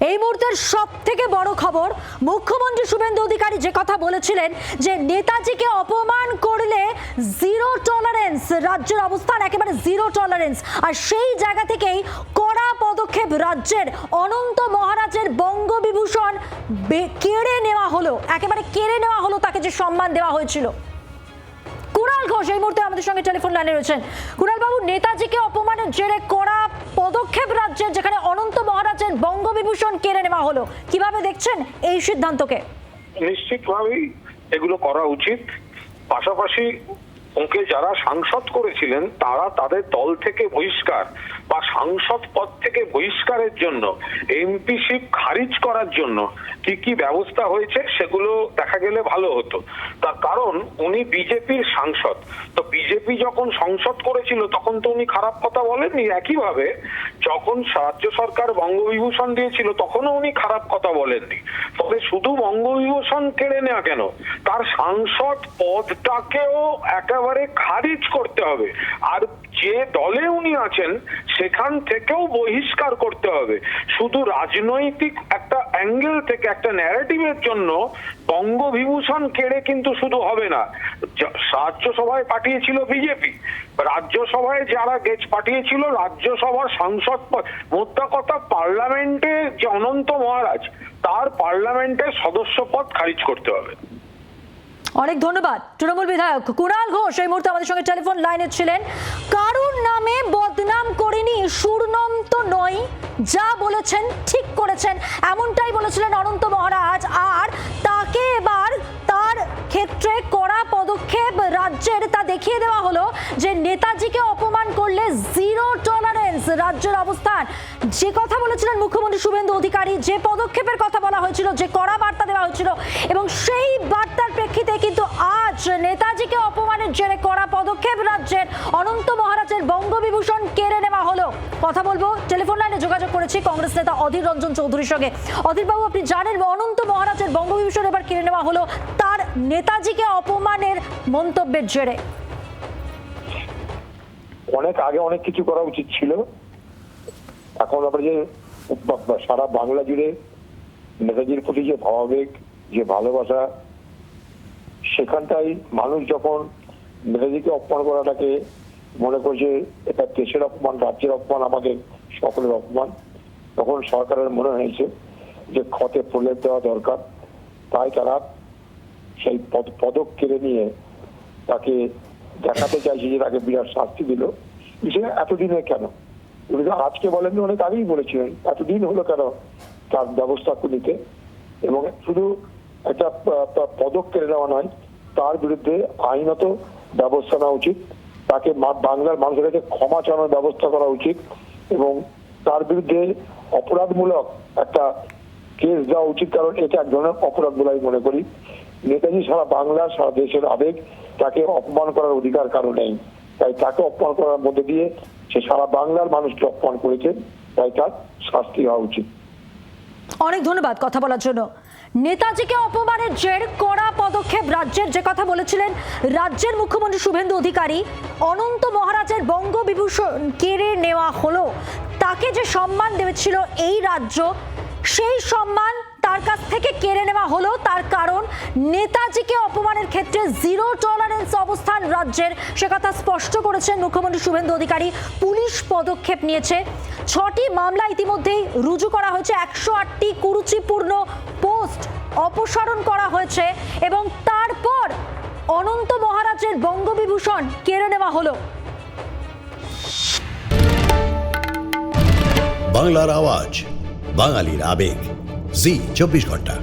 এই মুহূর্তের সবথেকে বড় খবর, মুখ্যমন্ত্রী শুভেন্দু অধিকারী যে কথা বলেছিলেন যে নেতাজিকে অপমান করলে জিরো টলারেন্স, রাজ্যের অবস্থান একেবারে জিরো টলারেন্স। আর সেই জায়গা থেকেই কড়া পদক্ষেপ, রাজ্যের অনন্ত মহারাজের বঙ্গবিভূষণ কেড়ে নেওয়া হলো, একেবারে কেড়ে নেওয়া হলো তাকে যে সম্মান দেওয়া হয়েছিল। কুণাল ঘোষ এই মুহূর্তে আমাদের সঙ্গে টেলিফোন লাইনে রয়েছেন। কুণাল বাবু, নেতাজিকে অপমানের জেরে কড়া পদক্ষেপ রাজ্যের, যেখানে অনন্ত মহারাজের বঙ্গবিভূষণ কেড়ে নেওয়া হলো, কিভাবে দেখছেন এই সিদ্ধান্তকে? নিশ্চিতভাবেই এগুলো করা উচিত। পাশাপাশি ওকে যারা সাংসদ করেছিলেন তারা তাদের দল থেকে বহিষ্কার বা সাংসদ পদ থেকে বহিষ্কারের জন্য, এমপিশিপ খারিজ করার জন্য কি কি ব্যবস্থা হয়েছে সেগুলো দেখা গেলে ভালো হতো। তার কারণ উনি বিজেপির সাংসদ, তো বিজেপি যখন সংসদ করেছিল তখন তো উনি খারাপ কথা বলেননি। একইভাবে যখন রাজ্য সরকার বঙ্গবিভূষণ দিয়েছিল তখনও উনি খারাপ কথা বলেননি। তবে শুধু বঙ্গবিভূষণ কেড়ে নেওয়া কেন, তার সাংসদ পদটাকেও একেবারে খারিজ করতে হবে। আর যে দলে উনি আছেন সেখান থেকেও বহিষ্কার করতে হবে। শুধু রাজনৈতিক একটা অ্যাঙ্গেল থেকে, একটা ন্যারেটিভের জন্য বঙ্গবিভূষণ কেড়ে কিন্তু শুধু হবে না। রাজ্যসভায় পাঠিয়েছিল বিজেপি, রাজ্যসভায় যারা গেছ পাঠিয়েছিল রাজ্যসভার সাংসদ পদ, মোদ্দা কথা পার্লামেন্টে যে অনন্ত মহারাজ, তার পার্লামেন্টের সদস্য পদ খারিজ করতে হবে। অনেক ধন্যবাদ। তৃণমূল বিধায়ক কুণাল ঘোষ এই মুহূর্তে আমাদের সঙ্গে টেলিফোন লাইনে ছিলেন। কারুর নামে বদনাম করেনি, সুরনম তো নয়, যা বলেছেন ঠিক করেছেন, এমনটাই বলেছিলেন অনন্ত মহারাজ। আর তাকে এবার তার ক্ষেত্রে কড়া পদক্ষেপ রাজ্যের, তা দেখিয়ে দেওয়া হলো যে নেতাজিকে অপমান করলে জিরো টলারেন্স, রাজ্যের অবস্থান। যে কথা বলেছিলেন মুখ্যমন্ত্রী শুভেন্দু অধিকারী, যে পদক্ষেপের কথা বলা হয়েছিল, যে কড়া বার্তা দেওয়া হয়েছিল, এবং সেই বার্তার প্রেক্ষিতে কিন্তু আজ নেতাজিকে অপমানের জেরে কড়া পদক্ষেপ রাজ্যের, অনন্ত মহারাজের বঙ্গবিভূষণ কেড়ে নেওয়া হলো। কথা বলবো, টেলিফোন লাইনে যোগাযোগ করেছি কংগ্রেস নেতা অধীর রঞ্জন চৌধুরীর সঙ্গে। অধীর বাবু, আপনি জানেন অনন্ত মহারাজের বঙ্গবিভূষণ এবার কেড়ে নেওয়া হলো তার নেতাজিকে অপমানের মন্তব্যের জেরে। অনেক আগে অনেক কিছু করা উচিত ছিল। এখন আমরা যে সারা বাংলা জুড়ে নেতাজির প্রতি যে ভাবাবেগ, যে ভালোবাসা, সেখানটাই মানুষ যখন নেতাজিকে অপমান করাটাকে মনে করছে এটা দেশের অপমান, রাজ্যের অপমান, আমাদের সকলের অপমান, তখন সরকারের মনে হয়েছে যে ক্ষতে প্রলেপ দেওয়া দরকার। তাই তারা সেই পদক কেড়ে নিয়ে তাকে দেখাতে চাইছে যে তাকে বিরাট শাস্তি দিল। সেটা এতদিনে কেন? উনি তো আজকে বলেননি, অনেক আগেই বলেছিলেন। এতদিন হলো কেন তার ব্যবস্থা নিতে? এবং শুধু একটা পদক কেড়ে নেওয়া নয়, তার বিরুদ্ধে আইনত ব্যবস্থা নেওয়া উচিত। তাকে বাংলার মানুষের কাছে ক্ষমা চাওয়ানোর ব্যবস্থা করা উচিত এবং তার বিরুদ্ধে অপরাধমূলক একটা কেস দেওয়া উচিত। কারণ এটা এক ধরনের অপরাধ বলে আমি মনে করি। নেতাজি সারা বাংলার, সারা দেশের আবেগ, তাকে অপমান করার অধিকার কারো নেই। তাই তাকে অপমান করার মধ্যে দিয়ে সে সারা বাংলার মানুষকে অপমান করেছে, তাই তার শাস্তি হওয়া উচিত। অনেক ধন্যবাদ কথা বলার জন্য। নেতাজিকে অপমানের জের কড়া পদক্ষেপ রাজ্যের, যে কথা বলেছিলেন রাজ্যের মুখ্যমন্ত্রী শুভেন্দু অধিকারী, অনন্ত মহারাজের বঙ্গবিভূষণ কেড়ে নেওয়া হলো। তাকে যে সম্মান দেওয়াছিল এই রাজ্য, সেই সম্মান তার কাছ থেকে কেড়ে নেওয়া হলো। তার কারণ নেতাজিকে অপমানের ক্ষেত্রে জিরো টলারেন্স অবস্থান রাজ্যের, সে কথা স্পষ্ট করেছেন মুখ্যমন্ত্রী শুভেন্দু অধিকারী। পুলিশ পদক্ষেপ নিয়েছে, 6টি মামলা ইতিমধ্যেই রুজু করা হয়েছে, 108টি কুরুচিপূর্ণ পোস্ট অপসারণ করা হয়েছে এবং তারপর অনন্ত মহারাজের বঙ্গবিভূষণ কেড়ে নেওয়া হলো। বাংলার আওয়াজ, বাঙালির আবেগ, জি 24 ঘন্টা।